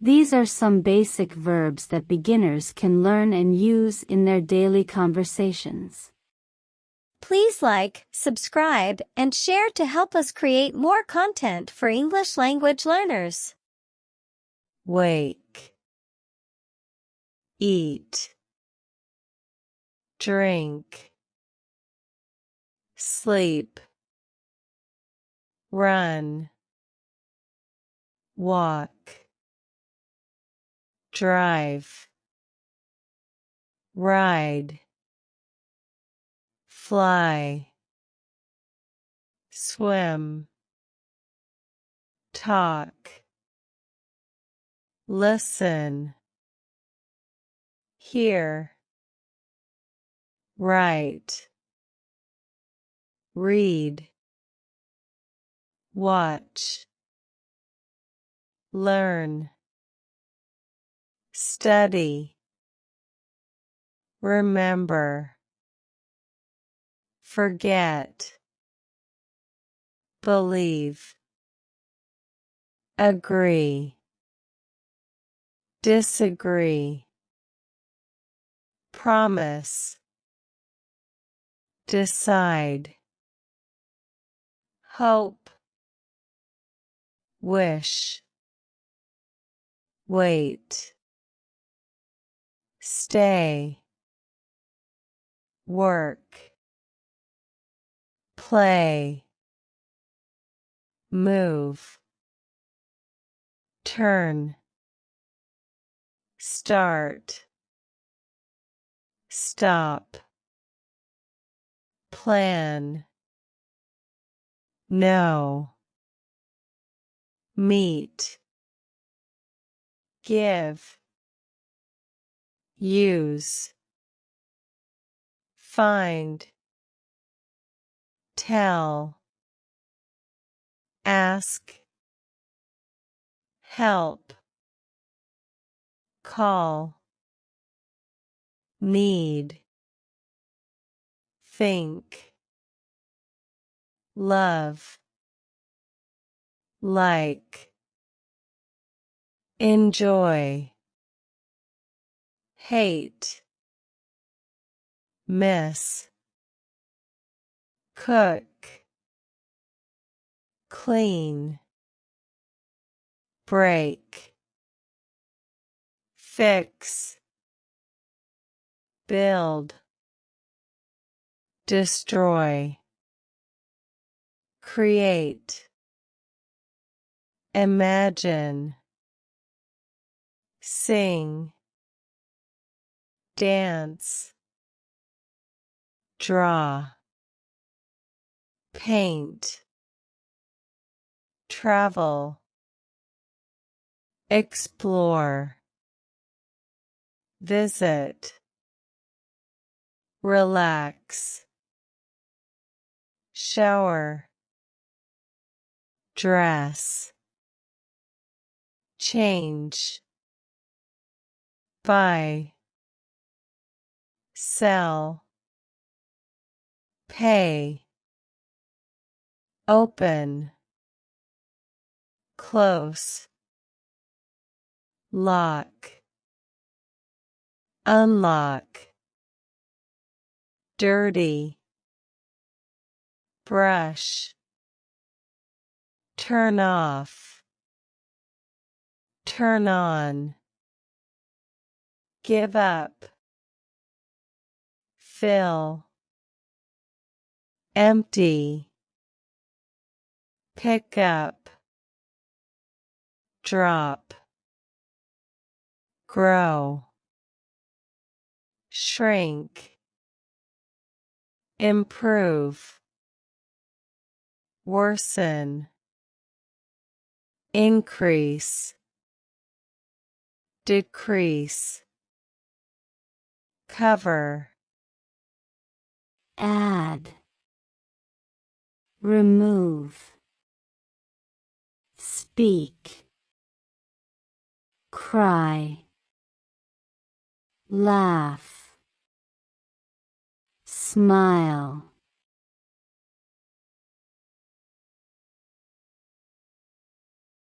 These are some basic verbs that beginners can learn and use in their daily conversations. Please like, subscribe, and share to help us create more content for English language learners. Wake, eat, drink, sleep, run, walk, drive, ride, fly, swim, talk, listen, hear, write, read, watch, learn, study, remember, forget, believe, agree, disagree, promise, decide, hope, wish, wait, stay, work, play, move, turn, start, stop, plan, know, meet, give, use, find, tell, ask, help, call, need, think, love, like, enjoy, hate, miss, cook, clean, break, fix, build, destroy, create, imagine, sing, dance, draw, paint, travel, explore, visit, relax, shower, dress, change, buy, sell, pay, open, close, lock, unlock, dirty, brush, turn off, turn on, give up, fill, empty, pick up, drop, grow, shrink, improve, worsen, increase, decrease, cover, Add, remove, speak, cry, laugh, smile,